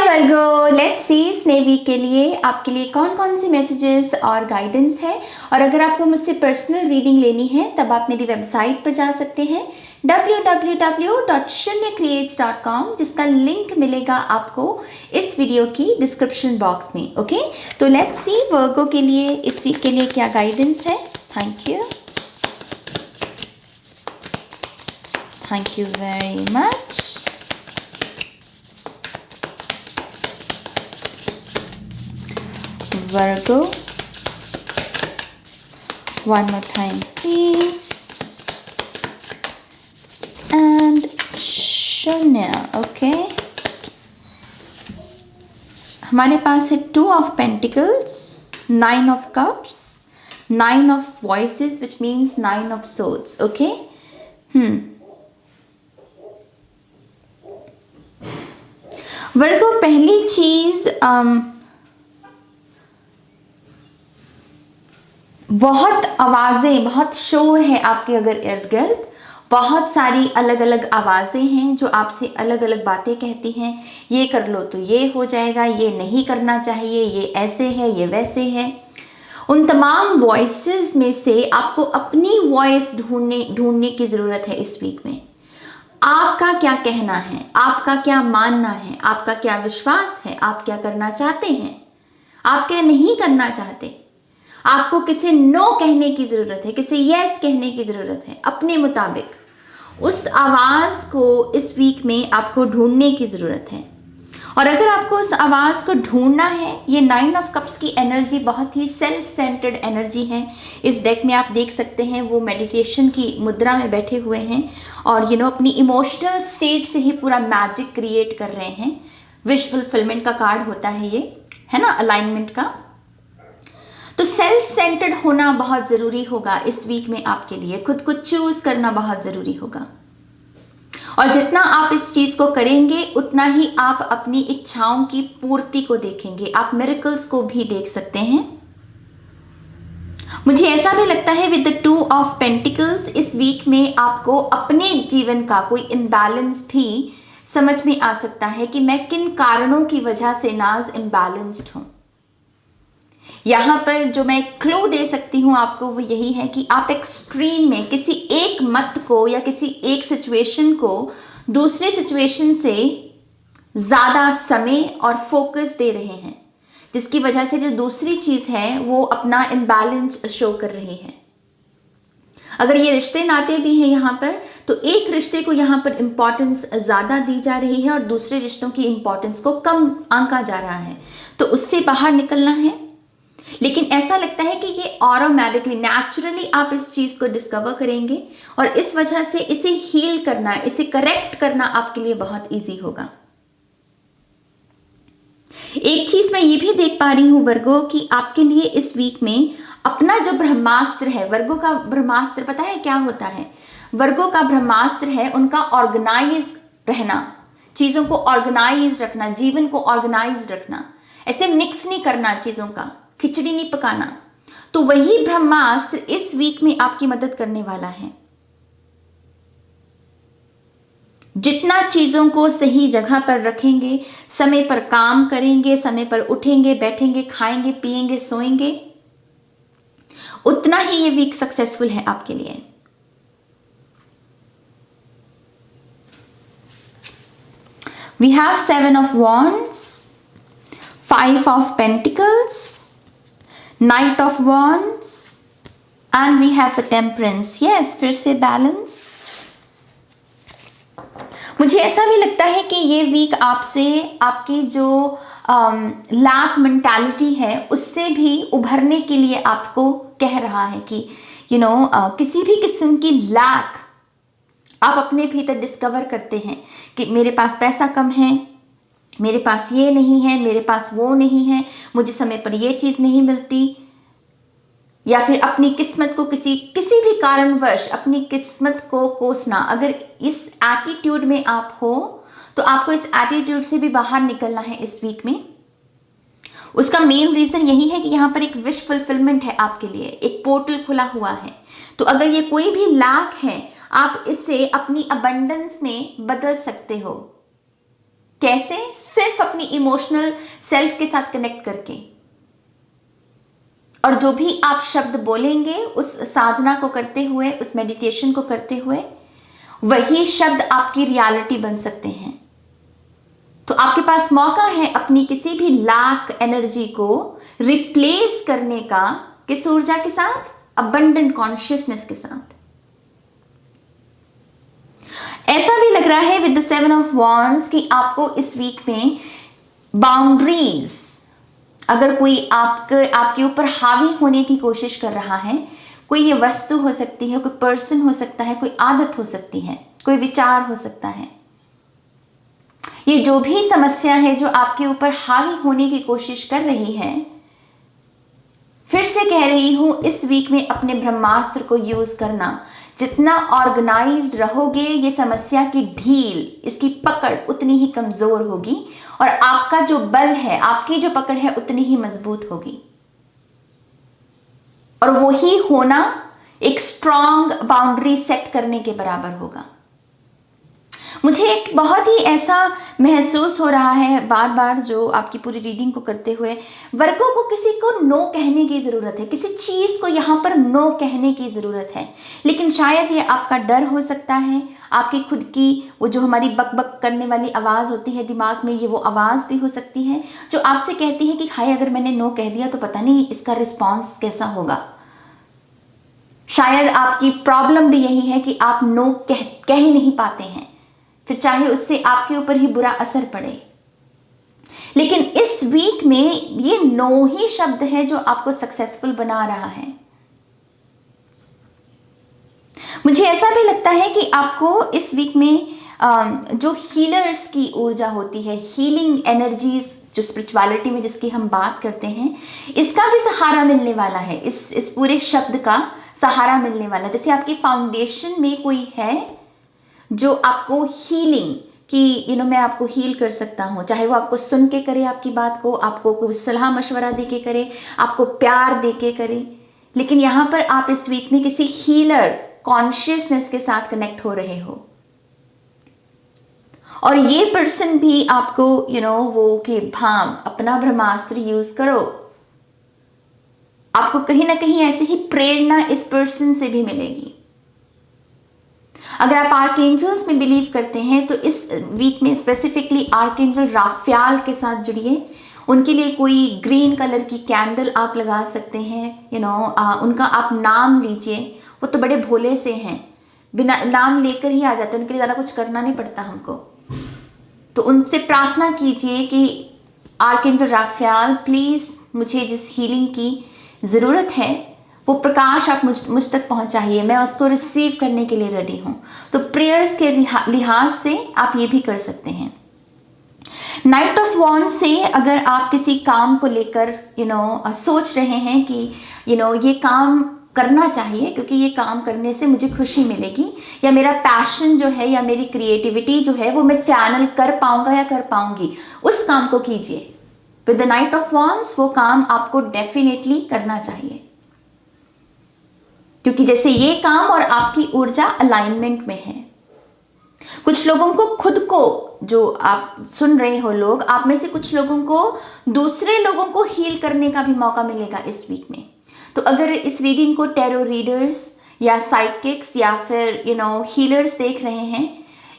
Virgo, let's see इस नए week के लिए आपके लिए कौन कौन से मैसेजेस और गाइडेंस है। और अगर आपको मुझसे पर्सनल रीडिंग लेनी है तब आप मेरी वेबसाइट पर जा सकते हैं www.shunyacreates.com, जिसका लिंक मिलेगा आपको इस वीडियो की डिस्क्रिप्शन बॉक्स में। ओके, तो लेट्स सी वर्गो के लिए इस वीक के लिए क्या गाइडेंस है। Thank you very much. Virgo, one more time please, and Shunya। Okay, हमारे पास है 2 of Pentacles, 9 of Cups, 9 of Voices, which means 9 of Swords। Okay, वर्गो, पहली चीज बहुत आवाज़ें, बहुत शोर है आपके अगर इर्द गिर्द। बहुत सारी अलग अलग आवाज़ें हैं जो आपसे अलग अलग बातें कहती हैं। ये कर लो तो ये हो जाएगा, ये नहीं करना चाहिए, ये ऐसे है, ये वैसे है। उन तमाम वॉइसेस में से आपको अपनी वॉइस ढूंढने की ज़रूरत है इस वीक में। आपका क्या कहना है, आपका क्या मानना है, आपका क्या विश्वास है, आप क्या करना चाहते हैं, आप क्या नहीं करना चाहते। आपको किसे नो कहने की ज़रूरत है, किसे यस कहने की ज़रूरत है। अपने मुताबिक उस आवाज़ को इस वीक में आपको ढूंढने की ज़रूरत है। और अगर आपको उस आवाज़ को ढूंढना है, ये 9 ऑफ कप्स की एनर्जी बहुत ही सेल्फ सेंटर्ड एनर्जी है। इस डेक में आप देख सकते हैं वो मेडिटेशन की मुद्रा में बैठे हुए हैं और अपनी इमोशनल स्टेट से ही पूरा मैजिक क्रिएट कर रहे हैं। विश फुलफिलमेंट का कार्ड होता है ये, है ना, अलाइनमेंट का। तो सेल्फ सेंटर्ड होना बहुत ज़रूरी होगा इस वीक में आपके लिए। खुद को चूज करना बहुत ज़रूरी होगा और जितना आप इस चीज़ को करेंगे उतना ही आप अपनी इच्छाओं की पूर्ति को देखेंगे। आप मिरेकल्स को भी देख सकते हैं। मुझे ऐसा भी लगता है विद द 2 ऑफ पेंटिकल्स इस वीक में आपको अपने जीवन का कोई इम्बैलेंस भी समझ में आ सकता है कि मैं किन कारणों की वजह से नाज इम्बैलेंस्ड हूं। यहाँ पर जो मैं क्लू दे सकती हूँ आपको वो यही है कि आप एक्सट्रीम में किसी एक मत को या किसी एक सिचुएशन को दूसरे सिचुएशन से ज़्यादा समय और फोकस दे रहे हैं, जिसकी वजह से जो दूसरी चीज़ है वो अपना इम्बैलेंस शो कर रही है। अगर ये रिश्ते नाते भी हैं यहाँ पर, तो एक रिश्ते को यहाँ पर इम्पॉर्टेंस ज़्यादा दी जा रही है और दूसरे रिश्तों की इम्पॉर्टेंस को कम आंका जा रहा है। तो उससे बाहर निकलना है। लेकिन ऐसा लगता है कि ये ऑटोमेटिकली नेचुरली आप इस चीज़ को डिस्कवर करेंगे और इस वजह से इसे हील करना, इसे करेक्ट करना आपके लिए बहुत इजी होगा। एक चीज़ मैं ये भी देख पा रही हूँ वर्गो कि आपके लिए इस वीक में अपना जो ब्रह्मास्त्र है, वर्गो का ब्रह्मास्त्र पता है क्या होता है? वर्गो का ब्रह्मास्त्र है उनका ऑर्गेनाइज रहना, चीज़ों को ऑर्गेनाइज रखना, जीवन को ऑर्गेनाइज रखना, ऐसे मिक्स नहीं करना चीज़ों का, खिचड़ी नहीं पकाना। तो वही ब्रह्मास्त्र इस वीक में आपकी मदद करने वाला है। जितना चीजों को सही जगह पर रखेंगे, समय पर काम करेंगे, समय पर उठेंगे, बैठेंगे, खाएंगे, पिएंगे, सोएंगे, उतना ही ये वीक सक्सेसफुल है आपके लिए। We have 7 of wands, 5 of pentacles, Knight of Wands, and we have the Temperance। Yes, फिर से बैलेंस। मुझे ऐसा भी लगता है कि ये वीक आपसे आपकी जो लैक मेंटालिटी है उससे भी उभरने के लिए आपको कह रहा है कि किसी भी किस्म की लैक आप अपने भीतर डिस्कवर करते हैं कि मेरे पास पैसा कम है, मेरे पास ये नहीं है, मेरे पास वो नहीं है, मुझे समय पर ये चीज़ नहीं मिलती, या फिर अपनी किस्मत को किसी भी कारणवश अपनी किस्मत को कोसना। अगर इस एटीट्यूड में आप हो तो आपको इस एटीट्यूड से भी बाहर निकलना है इस वीक में। उसका मेन रीज़न यही है कि यहाँ पर एक विश फुलफिलमेंट है आपके लिए, एक पोर्टल खुला हुआ है। तो अगर ये कोई भी लैक है आप इसे अपनी अबंडेंस में बदल सकते हो। कैसे? सिर्फ अपनी इमोशनल सेल्फ के साथ कनेक्ट करके। और जो भी आप शब्द बोलेंगे उस साधना को करते हुए, उस मेडिटेशन को करते हुए, वही शब्द आपकी रियलिटी बन सकते हैं। तो आपके पास मौका है अपनी किसी भी लैक एनर्जी को रिप्लेस करने का, किस ऊर्जा के साथ? अबंडेंट कॉन्शियसनेस के साथ। ऐसा भी लग रहा है विद द 7 ऑफ वॉन्ड्स कि आपको इस वीक में बाउंड्रीज, अगर कोई आपके ऊपर हावी होने की कोशिश कर रहा है, कोई ये वस्तु हो सकती है, कोई पर्सन हो सकता है, कोई आदत हो सकती है, कोई विचार हो सकता है, ये जो भी समस्या है जो आपके ऊपर हावी होने की कोशिश कर रही है, फिर से कह रही हूं, इस वीक में अपने ब्रह्मास्त्र को यूज करना। जितना ऑर्गेनाइज्ड रहोगे, ये समस्या की ढील, इसकी पकड़ उतनी ही कमजोर होगी और आपका जो बल है, आपकी जो पकड़ है, उतनी ही मजबूत होगी। और वो ही होना एक स्ट्रॉन्ग बाउंड्री सेट करने के बराबर होगा। मुझे एक बहुत ही ऐसा महसूस हो रहा है बार बार जो आपकी पूरी रीडिंग को करते हुए, वर्गों को किसी को नो कहने की ज़रूरत है, किसी चीज़ को यहाँ पर नो कहने की ज़रूरत है। लेकिन शायद ये आपका डर हो सकता है, आपकी खुद की वो जो हमारी बक बक करने वाली आवाज़ होती है दिमाग में, ये वो आवाज़ भी हो सकती है जो आपसे कहती है कि हाय, अगर मैंने नो कह दिया तो पता नहीं इसका रिस्पॉन्स कैसा होगा। शायद आपकी प्रॉब्लम भी यही है कि आप नो कह ही नहीं पाते हैं, फिर चाहे उससे आपके ऊपर ही बुरा असर पड़े। लेकिन इस वीक में ये नो ही शब्द है जो आपको सक्सेसफुल बना रहा है। मुझे ऐसा भी लगता है कि आपको इस वीक में जो हीलर्स की ऊर्जा होती है, हीलिंग एनर्जीज जो स्पिरिचुअलिटी में जिसकी हम बात करते हैं, इसका भी सहारा मिलने वाला है। इस पूरे शब्द का सहारा मिलने वाला है। जैसे आपकी फाउंडेशन में कोई है जो आपको हीलिंग कि मैं आपको हील कर सकता हूँ, चाहे वो आपको सुन के करे आपकी बात को, आपको कोई सलाह मशवरा दे के करे, आपको प्यार दे के करे। लेकिन यहाँ पर आप इस वीक में किसी हीलर कॉन्शियसनेस के साथ कनेक्ट हो रहे हो और ये पर्सन भी आपको वो कि भाम अपना ब्रह्मास्त्र यूज करो। आपको कहीं ना कहीं ऐसे ही प्रेरणा इस पर्सन से भी मिलेगी। अगर आप आर्कएंजल्स में बिलीव करते हैं तो इस वीक में स्पेसिफिकली आर्कएंजल राफेल के साथ जुड़िए। उनके लिए कोई ग्रीन कलर की कैंडल आप लगा सकते हैं। उनका आप नाम लीजिए। वो तो बड़े भोले से हैं, बिना नाम लेकर ही आ जाते हैं, उनके लिए ज़्यादा कुछ करना नहीं पड़ता हमको। तो उनसे प्रार्थना कीजिए कि आर्कएंजल राफेल प्लीज़ मुझे जिस हीलिंग की ज़रूरत है वो प्रकाश आप मुझ तक पहुंचाइए, मैं उसको रिसीव करने के लिए रेडी हूं। तो प्रेयर्स के लिहाज से आप ये भी कर सकते हैं। नाइट ऑफ वॉन्ड से अगर आप किसी काम को लेकर सोच रहे हैं कि ये काम करना चाहिए क्योंकि ये काम करने से मुझे खुशी मिलेगी, या मेरा पैशन जो है या मेरी क्रिएटिविटी जो है वो मैं चैनल कर पाऊंगा या कर पाऊंगी, उस काम को कीजिए। With the night of wands वो काम आपको डेफिनेटली करना चाहिए, क्योंकि जैसे ये काम और आपकी ऊर्जा अलाइनमेंट में है। कुछ लोगों को खुद को, जो आप सुन रहे हो लोग, आप में से कुछ लोगों को दूसरे लोगों को हील करने का भी मौका मिलेगा इस वीक में। तो अगर इस रीडिंग को टैरो रीडर्स या साइकिक्स या फिर हीलर्स देख रहे हैं,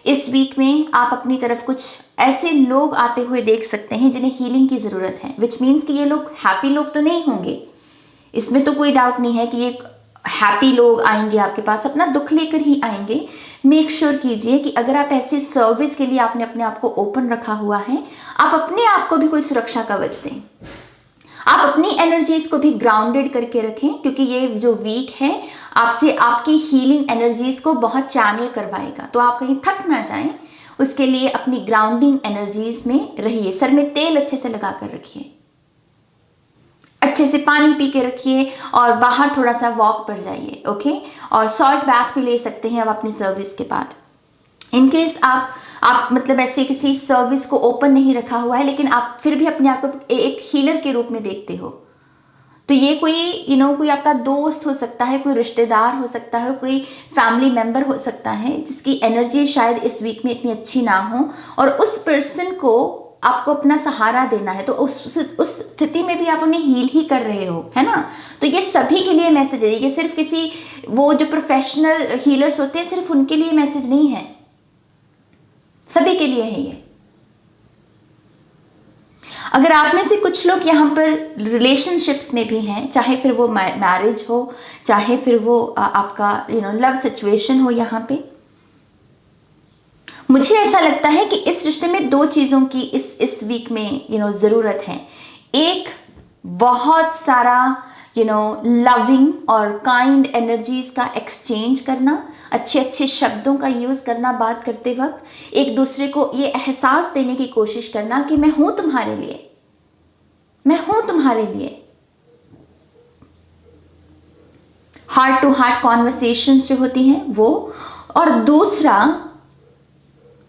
इस वीक में आप अपनी तरफ कुछ ऐसे लोग आते हुए देख सकते हैं जिन्हें हीलिंग की ज़रूरत है। विच मीन्स कि ये लोग हैप्पी लोग तो नहीं होंगे, इसमें तो कोई डाउट नहीं है कि ये हैप्पी लोग आएंगे आपके पास, अपना दुख लेकर ही आएंगे। मेक श्योर कीजिए कि अगर आप ऐसी सर्विस के लिए आपने अपने आप को ओपन रखा हुआ है, आप अपने आप को भी कोई सुरक्षा कवच दें। आप अपनी एनर्जीज को भी ग्राउंडेड करके रखें, क्योंकि ये जो वीक है आपसे आपकी हीलिंग एनर्जीज को बहुत चैनल करवाएगा। तो आप कहीं थक ना जाएं, उसके लिए अपनी ग्राउंडिंग एनर्जीज में रहिए। सर में तेल अच्छे से लगा कर रखिए, अच्छे से पानी पी के रखिए और बाहर थोड़ा सा वॉक पर जाइए। ओके, और सॉल्ट बैथ भी ले सकते हैं अब अपनी सर्विस के बाद। इनकेस आप मतलब ऐसे किसी सर्विस को ओपन नहीं रखा हुआ है, लेकिन आप फिर भी अपने आप को एक हीलर के रूप में देखते हो, तो ये कोई कोई आपका दोस्त हो सकता है, कोई रिश्तेदार हो सकता है, कोई फैमिली मेंबर हो सकता है जिसकी एनर्जी शायद इस वीक में इतनी अच्छी ना हो, और उस पर्सन को आपको अपना सहारा देना है। तो उस स्थिति में भी आप उन्हें हील ही कर रहे हो, है ना। तो ये सभी के लिए मैसेज है, ये सिर्फ किसी वो जो प्रोफेशनल हीलर्स होते हैं सिर्फ उनके लिए मैसेज नहीं है, सभी के लिए है ये। अगर आप में से कुछ लोग यहाँ पर रिलेशनशिप्स में भी हैं, चाहे फिर वो मैरिज हो, चाहे फिर वो आपका लव सिचुएशन हो, यहाँ पे मुझे ऐसा लगता है कि इस रिश्ते में दो चीज़ों की इस वीक में ज़रूरत है। एक, बहुत सारा लविंग और काइंड एनर्जीज का एक्सचेंज करना, अच्छे अच्छे शब्दों का यूज़ करना बात करते वक्त, एक दूसरे को ये एहसास देने की कोशिश करना कि मैं हूं तुम्हारे लिए, मैं हूं तुम्हारे लिए। हार्ट टू हार्ट कॉन्वर्सेशंस जो होती हैं वो। और दूसरा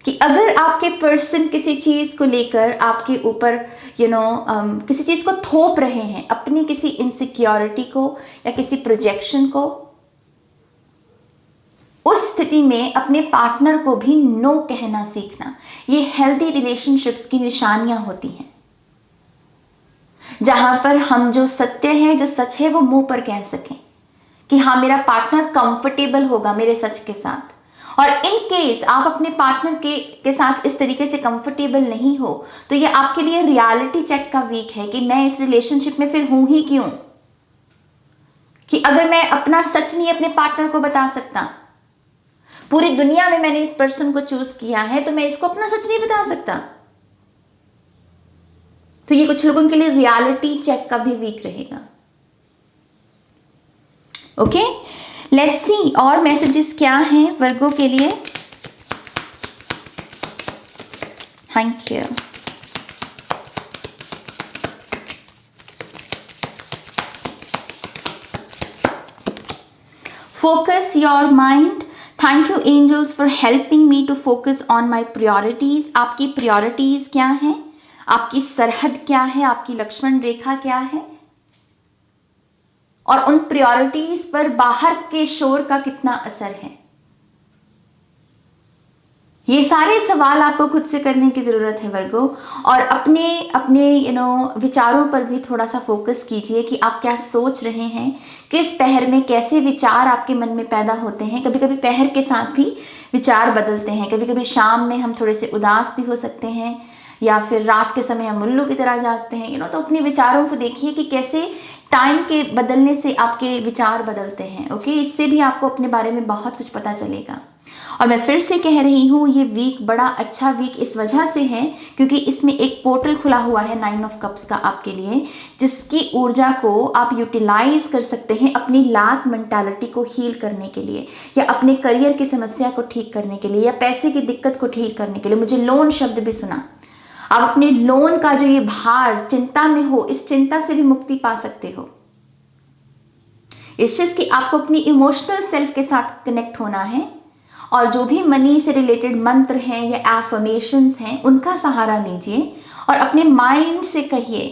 कि अगर आपके पर्सन किसी चीज़ को लेकर आपके ऊपर किसी चीज़ को थोप रहे हैं, अपनी किसी इनसिक्योरिटी को या किसी प्रोजेक्शन को, उस स्थिति में अपने पार्टनर को भी नो कहना सीखना, ये हेल्दी रिलेशनशिप्स की निशानियां होती हैं, जहां पर हम जो सत्य है, जो सच है, वो मुंह पर कह सकें कि हाँ, मेरा पार्टनर कंफर्टेबल होगा मेरे सच के साथ। और इन केस आप अपने पार्टनर के साथ इस तरीके से कंफर्टेबल नहीं हो, तो ये आपके लिए रियलिटी चेक का वीक है कि मैं इस रिलेशनशिप में फिर हूं ही क्यों, कि अगर मैं अपना सच नहीं अपने पार्टनर को बता सकता, पूरी दुनिया में मैंने इस पर्सन को चूज किया है, तो मैं इसको अपना सच नहीं बता सकता। तो ये कुछ लोगों के लिए रियलिटी चेक का भी वीक रहेगा। ओके, लेट्स सी और मैसेजेस क्या हैं वर्गों के लिए। Thank you. Focus your mind. Thank you angels for helping me to focus on my priorities. आपकी प्रायोरिटीज क्या हैं, आपकी सरहद क्या है, आपकी लक्ष्मण रेखा क्या है, और उन प्रायोरिटीज पर बाहर के शोर का कितना असर है। ये सारे सवाल आपको खुद से करने की जरूरत है वर्गो, और अपने अपने विचारों पर भी थोड़ा सा फोकस कीजिए कि आप क्या सोच रहे हैं, किस पहर में कैसे विचार आपके मन में पैदा होते हैं। कभी कभी पहर के साथ भी विचार बदलते हैं, कभी कभी शाम में हम थोड़े से उदास भी हो सकते हैं, या फिर रात के समय हम उल्लू की तरह जागते हैं। तो अपने विचारों को देखिए कि कैसे टाइम के बदलने से आपके विचार बदलते हैं। ओके, इससे भी आपको अपने बारे में बहुत कुछ पता चलेगा। और मैं फिर से कह रही हूँ, ये वीक बड़ा अच्छा वीक इस वजह से है क्योंकि इसमें एक पोर्टल खुला हुआ है 9 ऑफ कप्स का आपके लिए, जिसकी ऊर्जा को आप यूटिलाइज कर सकते हैं अपनी लैक मेंटालिटी को हील करने के लिए, या अपने करियर की समस्या को ठीक करने के लिए, या पैसे की दिक्कत को ठीक करने के लिए। मुझे लोन शब्द भी सुना। आप अपने लोन का जो ये भार, चिंता में हो, इस चिंता से भी मुक्ति पा सकते हो। इस चीज की आपको अपनी इमोशनल सेल्फ के साथ कनेक्ट होना है, और जो भी मनी से रिलेटेड मंत्र हैं या एफर्मेशंस हैं उनका सहारा लीजिए, और अपने माइंड से कहिए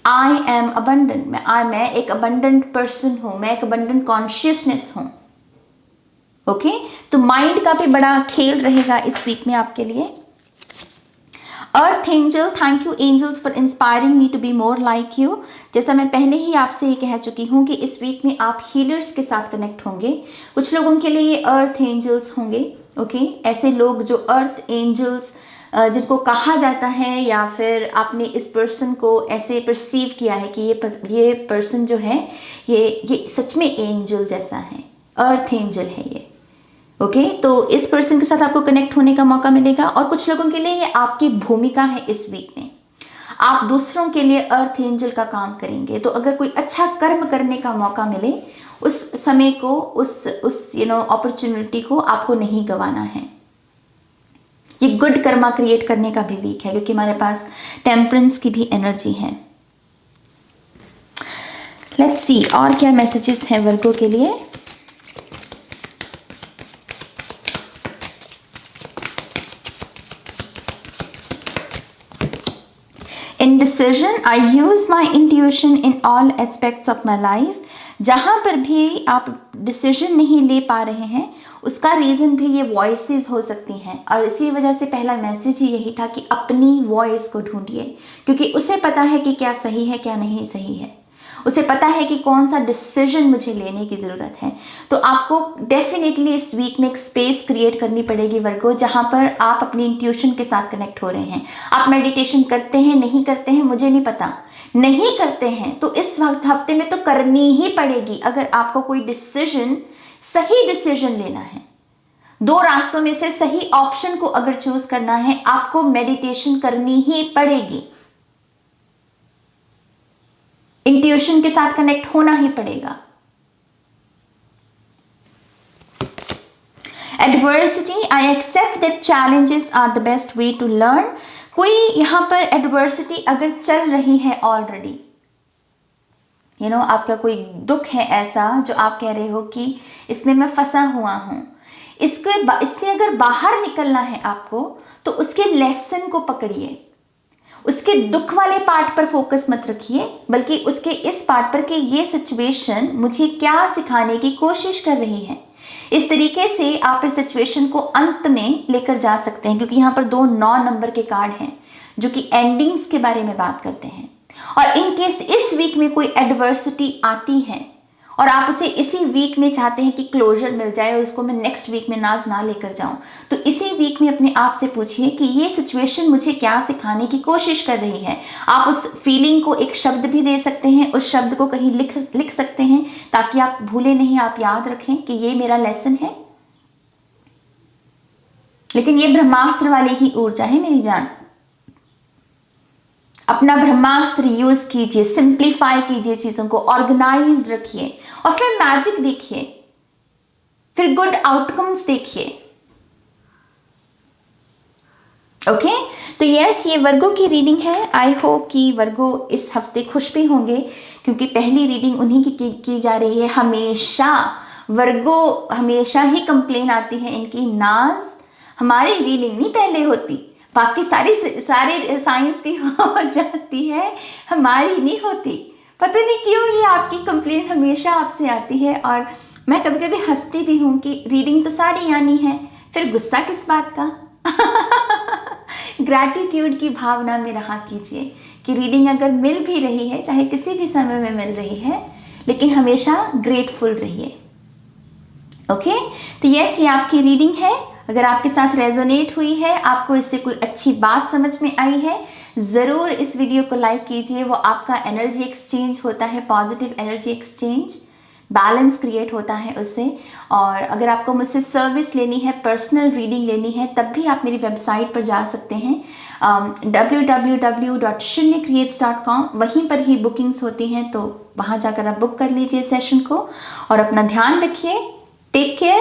आई एम अबंडेंट। मैं एक अबंडेंट पर्सन हूं, मैं एक अबंडेंट कॉन्शियसनेस हूं। ओके, तो माइंड का भी बड़ा खेल रहेगा इस वीक में आपके लिए। Earth angel, thank you angels for inspiring me to be more like you. जैसा मैं पहले ही आपसे ये कह चुकी हूँ कि इस वीक में आप हीलर्स के साथ कनेक्ट होंगे। कुछ लोगों के लिए ये अर्थ एंजल्स होंगे। ओके, ऐसे लोग जो अर्थ एंजल्स जिनको कहा जाता है, या फिर आपने इस पर्सन को ऐसे परसीव किया है कि ये पर्सन जो है ये सच में एंजल जैसा है, अर्थ एंजल है ये। ओके, तो इस पर्सन के साथ आपको कनेक्ट होने का मौका मिलेगा। और कुछ लोगों के लिए ये आपकी भूमिका है इस वीक में, आप दूसरों के लिए अर्थ एंजल का काम करेंगे। तो अगर कोई अच्छा कर्म करने का मौका मिले, उस समय को, उस अपॉर्चुनिटी को आपको नहीं गंवाना है। ये गुड कर्मा क्रिएट करने का भी वीक है क्योंकि हमारे पास टेम्परेंस की भी एनर्जी है। लेट्स सी और क्या मैसेजेस हैं वर्गों के लिए। In decision I use my intuition in all aspects of my life. जहाँ पर भी आप डिसीजन नहीं ले पा रहे हैं उसका रीज़न भी ये वॉइसेस हो सकती हैं, और इसी वजह से पहला मैसेज ही यही था कि अपनी वॉइस को ढूंढिए, क्योंकि उसे पता है कि क्या सही है क्या नहीं सही है, उसे पता है कि कौन सा डिसीजन मुझे लेने की ज़रूरत है। तो आपको डेफिनेटली इस वीक में एक स्पेस क्रिएट करनी पड़ेगी वर्गो, जहाँ पर आप अपनी इंट्यूशन के साथ कनेक्ट हो रहे हैं। आप मेडिटेशन करते हैं नहीं करते हैं मुझे नहीं पता, नहीं करते हैं तो इस वक्त हफ्ते में तो करनी ही पड़ेगी। अगर आपको कोई डिसीजन, सही डिसीजन लेना है, दो रास्तों में से सही ऑप्शन को अगर चूज करना है, आपको मेडिटेशन करनी ही पड़ेगी, इंट्यूशन के साथ कनेक्ट होना ही पड़ेगा। Adversity, I accept that challenges are the best way to learn. कोई यहां पर एडवर्सिटी अगर चल रही है ऑलरेडी, आपका कोई दुख है ऐसा जो आप कह रहे हो कि इसमें मैं फंसा हुआ हूं, इससे अगर बाहर निकलना है आपको, तो उसके लेसन को पकड़िए। उसके दुख वाले पार्ट पर फोकस मत रखिए, बल्कि उसके इस पार्ट पर कि ये सिचुएशन मुझे क्या सिखाने की कोशिश कर रही है। इस तरीके से आप इस सिचुएशन को अंत में लेकर जा सकते हैं, क्योंकि यहाँ पर 2 9 नंबर के कार्ड हैं जो कि एंडिंग्स के बारे में बात करते हैं। और इन केस इस वीक में कोई एडवर्सिटी आती है और आप उसे इसी वीक में चाहते हैं कि क्लोजर मिल जाए और उसको मैं नेक्स्ट वीक में नाज ना लेकर जाऊं, तो इसी वीक में अपने आप से पूछिए कि ये सिचुएशन मुझे क्या सिखाने की कोशिश कर रही है। आप उस फीलिंग को एक शब्द भी दे सकते हैं, उस शब्द को कहीं लिख सकते हैं, ताकि आप भूले नहीं, आप याद रखें कि ये मेरा लेसन है। लेकिन ये ब्रह्मास्त्र वाली ही ऊर्जा है मेरी जान। अपना ब्रह्मास्त्र यूज कीजिए, सिंप्लीफाई कीजिए चीजों को, ऑर्गेनाइज रखिए और फिर मैजिक देखिए, फिर गुड आउटकम्स देखिए। ओके, तो यस, ये वर्गो की रीडिंग है। आई होप कि वर्गो इस हफ्ते खुश भी होंगे, क्योंकि पहली रीडिंग उन्हीं की जा रही है। हमेशा वर्गो हमेशा ही कंप्लेन आती है इनकी, नाज हमारी रीडिंग नहीं पहले होती, बाकी सारे साइंस की हो जाती है, हमारी नहीं होती। पता नहीं क्यों ये आपकी कंप्लेन हमेशा आपसे आती है। और मैं कभी कभी हंसती भी हूँ कि रीडिंग तो सारी आनी है, फिर गुस्सा किस बात का। ग्रैटिट्यूड की भावना में रहा कीजिए कि रीडिंग अगर मिल भी रही है, चाहे किसी भी समय में मिल रही है, लेकिन हमेशा ग्रेटफुल रहिए। ओके, तो यस, ये आपकी रीडिंग है। अगर आपके साथ रेजोनेट हुई है, आपको इससे कोई अच्छी बात समझ में आई है, ज़रूर इस वीडियो को लाइक कीजिए। वो आपका एनर्जी एक्सचेंज होता है, positive energy exchange, balance create होता है उससे। और अगर आपको मुझसे सर्विस लेनी है, पर्सनल रीडिंग लेनी है, तब भी आप मेरी वेबसाइट पर जा सकते हैं, www.shunyacreates.com। वहीं पर ही बुकिंग्स होती हैं, तो वहाँ जाकर आप बुक कर लीजिए सेशन को। और अपना ध्यान रखिए, टेक केयर।